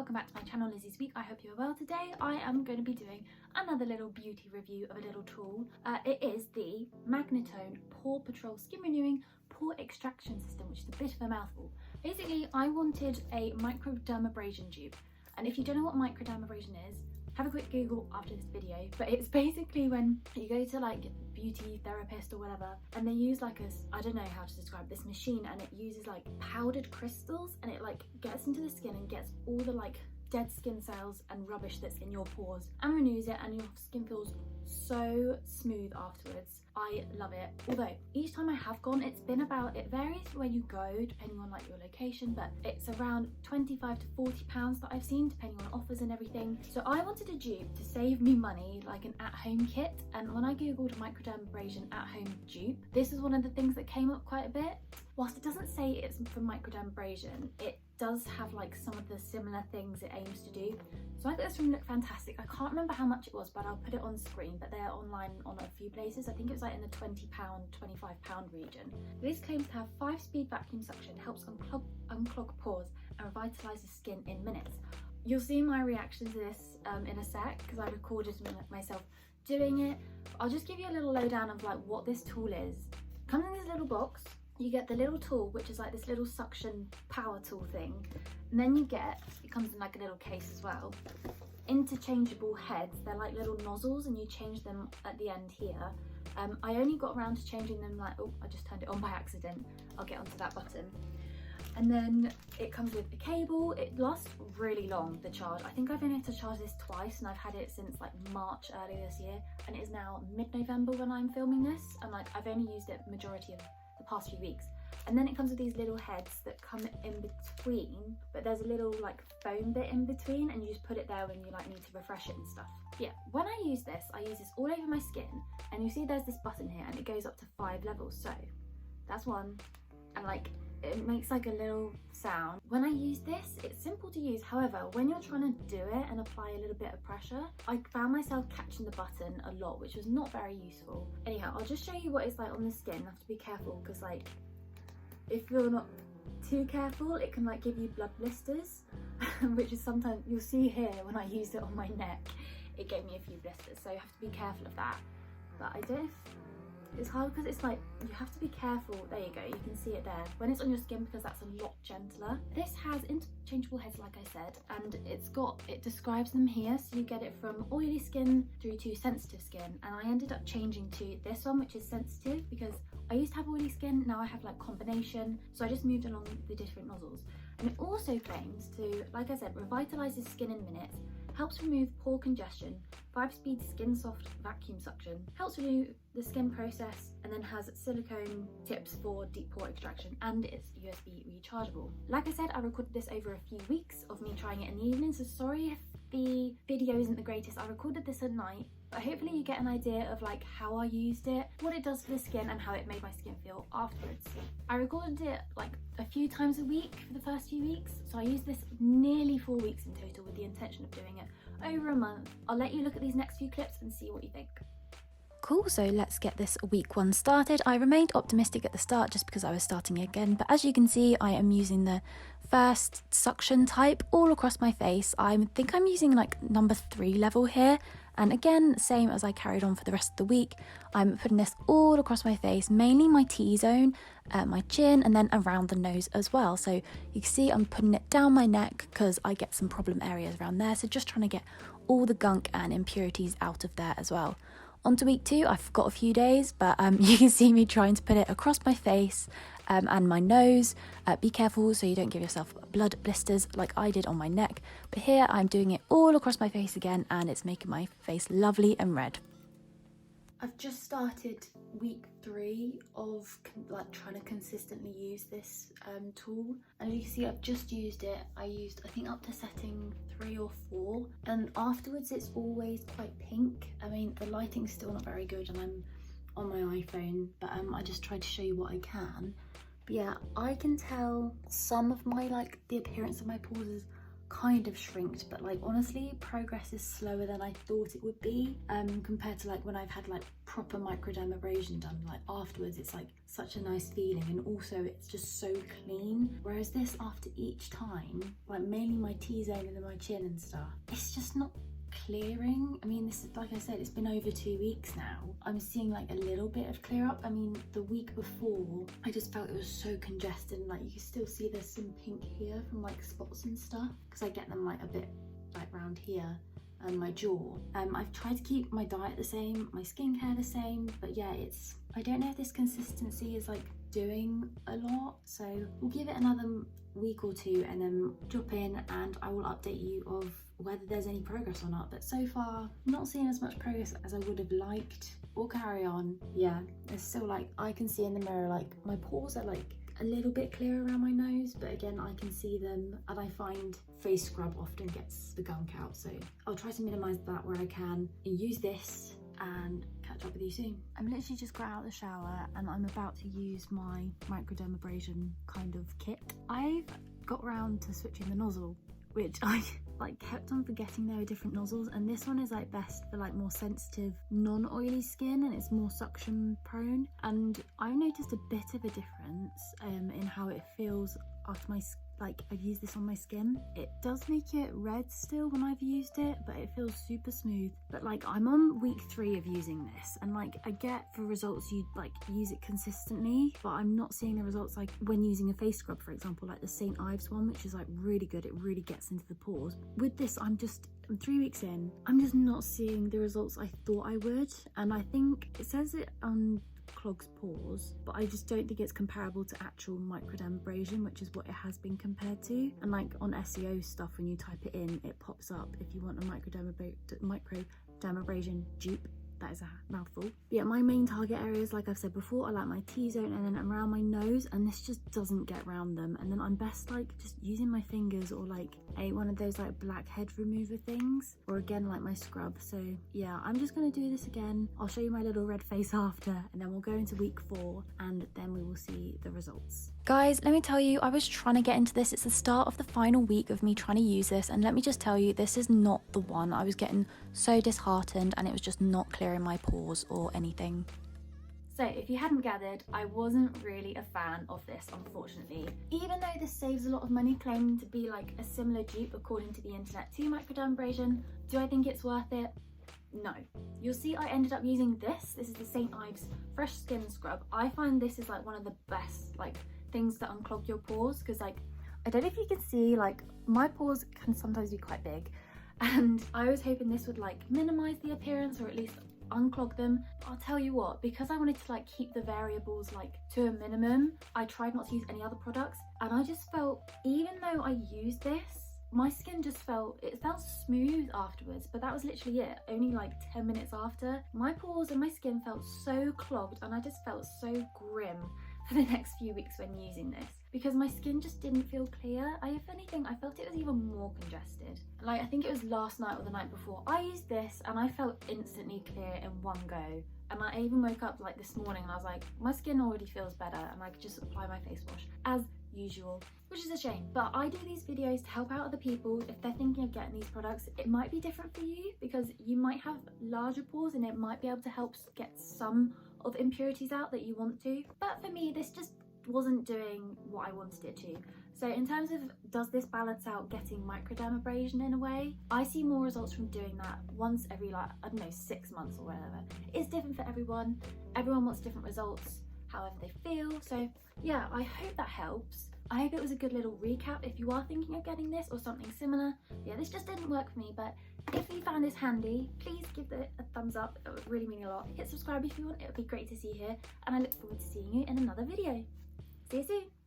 welcome back to my channel, Lizzie's Week. I hope you are well. Today I am going to be doing another little beauty review of a little tool. It is the Magnitone PorePatrol Skin Renewing Pore Extraction System, which is a bit of a mouthful. Basically, I wanted a microdermabrasion dupe, and if you don't know what microdermabrasion is, have a quick Google after this video. But it's basically when you go to like beauty therapist or whatever, and they use like I don't know how to describe this machine, and it uses like powdered crystals, and it like gets into the skin and gets all the like dead skin cells and rubbish that's in your pores and renews it, and your skin feels so smooth afterwards. I love it. Although each time I have gone, it's been about, it varies where you go depending on like your location, but it's around 25 to 40 pounds that I've seen depending on offers and everything. So I wanted a dupe to save me money, like an at-home kit, and when I googled microdermabrasion at-home dupe, this is one of the things that came up quite a bit. Whilst it doesn't say it's for microdermabrasion, it does have like some of the similar things it aims to do. So I got this from Look Fantastic. I can't remember how much it was, but I'll put it on screen, but they're online on a few places. I think it was like in the £20, £25 region. This claims to have 5-speed vacuum suction, helps unclog pores and revitalises skin in minutes. You'll see my reaction to this in a sec, because I recorded myself doing it. I'll just give you a little lowdown of like what this tool is. It comes in this little box. You get the little tool, which is like this little suction power tool thing, and then you get, it comes in like a little case as well, interchangeable heads. They're like little nozzles, and you change them at the end here. I only got around to changing them like, oh, I just turned it on by accident. I'll get onto that button. And then it comes with a cable. It lasts really long, the charge. I think I've only had to charge this twice, and I've had it since like March earlier this year, and it is now mid-November when I'm filming this, and like I've only used it majority of the past few weeks. And then it comes with these little heads that come in between, but there's a little like foam bit in between, and you just put it there when you like need to refresh it and stuff. But yeah, when I use this all over my skin, and you see there's this button here, and it goes up to 5 levels. So that's one, and like it makes like a little sound. When I use this, it's simple to use. However, when you're trying to do it and apply a little bit of pressure, I found myself catching the button a lot, which was not very useful. Anyhow, I'll just show you what it's like on the skin. You have to be careful, because like if you're not too careful, it can like give you blood blisters, which is sometimes, you'll see here when I used it on my neck, it gave me a few blisters, so you have to be careful of that. But I don't know if it's hard, because it's like you have to be careful. There you go, you can see it there when it's on your skin, because that's a lot gentler. This has interchangeable heads, like I said, and it describes them here. So you get it from oily skin through to sensitive skin, and I ended up changing to this one, which is sensitive, because I used to have oily skin, now I have like combination, so I just moved along the different nozzles. And it also claims to, like I said, revitalises skin in minutes, helps remove pore congestion, 5-speed skin soft vacuum suction, helps renew the skin process, and then has silicone tips for deep pore extraction, and it's USB rechargeable. Like I said, I recorded this over a few weeks of me trying it in the evening, so sorry if the video isn't the greatest. I recorded this at night, but hopefully you get an idea of like how I used it, what it does for the skin, and how it made my skin feel afterwards. I recorded it like a few times a week for the first few weeks, so I used this nearly 4 weeks in total, with the intention of doing it over a month. I'll let you look at these next few clips and see what you think. Cool, so let's get this week 1 started. I remained optimistic at the start just because I was starting again, but as you can see, I am using the first suction type all across my face. I think I'm using like number 3 level here, and again, same as I carried on for the rest of the week, I'm putting this all across my face, mainly my T-zone, my chin, and then around the nose as well. So you can see I'm putting it down my neck because I get some problem areas around there, so just trying to get all the gunk and impurities out of there as well. On to week 2, I've got a few days, but you can see me trying to put it across my face and my nose. Be careful so you don't give yourself blood blisters like I did on my neck. But here I'm doing it all across my face again, and it's making my face lovely and red. I've just started week 3 of like trying to consistently use this tool, and as you can see, I've just used it. I think up to setting 3 or 4, and afterwards it's always quite pink. I mean, the lighting's still not very good, and I'm on my iPhone, but I just tried to show you what I can. But yeah, I can tell some of my like the appearance of my pores is kind of shrinked, but like honestly progress is slower than I thought it would be compared to like when I've had like proper microdermabrasion done. Like afterwards it's like such a nice feeling, and also it's just so clean, whereas this after each time, like mainly my T-zone and then my chin and stuff, it's just not clearing. I mean, this is, like I said, it's been over 2 weeks now. I'm seeing like a little bit of clear up. I mean, the week before I just felt it was so congested, and like you can still see there's some pink here from like spots and stuff, because I get them like a bit like round here and my jaw. I've tried to keep my diet the same, my skincare the same, but yeah, it's, I don't know if this consistency is like doing a lot, so we'll give it another week or two and then drop in and I will update you of whether there's any progress or not. But so far, not seeing as much progress as I would have liked. We'll carry on. Yeah, it's still like, I can see in the mirror, like my pores are like a little bit clear around my nose, but again, I can see them, and I find face scrub often gets the gunk out, so I'll try to minimize that where I can and use this, and catch up with you soon. I'm literally just got out of the shower and I'm about to use my microdermabrasion kind of kit. I've got around to switching the nozzle, which I like kept on forgetting there are different nozzles, and this one is like best for like more sensitive non-oily skin, and it's more suction prone, and I noticed a bit of a difference in how it feels after my like I've used this on my skin. It does make it red still when I've used it, but it feels super smooth. But like I'm on week 3 of using this, and like I get for results you like use it consistently, but I'm not seeing the results like when using a face scrub, for example, like the St. Ives one, which is like really good. It really gets into the pores. With this, I'm 3 weeks in, I'm just not seeing the results I thought I would, and I think it says it on clogs pores, but I just don't think it's comparable to actual microdermabrasion, which is what it has been compared to. And like on SEO stuff, when you type it in, it pops up if you want a microdermabrasion dupe. That is a mouthful. But yeah, my main target areas, like I've said before, are like my T-zone and then around my nose, and this just doesn't get around them. And then I'm best like just using my fingers, or like one of those like blackhead remover things, or again like my scrub. So yeah, I'm just gonna do this again. I'll show you my little red face after, and then we'll go into week 4 and then we will see the results. Guys, let me tell you, I was trying to get into this. It's the start of the final week of me trying to use this, and let me just tell you, this is not the one. I was getting so disheartened and it was just not clearing my pores or anything. So if you hadn't gathered, I wasn't really a fan of this, unfortunately. Even though this saves a lot of money, claiming to be like a similar dupe according to the internet to microdermabrasion, do I think it's worth it? No. You'll see I ended up using this. This is the St. Ives Fresh Skin Scrub. I find this is like one of the best like things to unclog your pores, because like I don't know if you can see, like my pores can sometimes be quite big, and I was hoping this would like minimize the appearance or at least unclog them. I'll tell you what, because I wanted to like keep the variables like to a minimum, I tried not to use any other products, and I just felt, even though I used this, my skin just felt smooth afterwards, but that was literally it. Only like 10 minutes after, my pores and my skin felt so clogged, and I just felt so grim for the next few weeks when using this, because my skin just didn't feel clear. If anything, I felt it was even more congested. Like I think it was last night or the night before, I used this and I felt instantly clear in one go. And I even woke up like this morning and I was like, my skin already feels better, and I could just apply my face wash as usual, which is a shame. But I do these videos to help out other people if they're thinking of getting these products. It might be different for you because you might have larger pores and it might be able to help get some of impurities out that you want to. But for me, this just wasn't doing what I wanted it to. So in terms of, does this balance out getting microdermabrasion in a way? I see more results from doing that once every like, I don't know, 6 months or whatever. It's different for everyone. Everyone wants different results, however they feel. So yeah, I hope that helps. I hope it was a good little recap if you are thinking of getting this or something similar. Yeah, this just didn't work for me, but if you found this handy, please give it a thumbs up. It would really mean a lot. Hit subscribe if you want. It would be great to see you here, and I look forward to seeing you in another video. See you soon.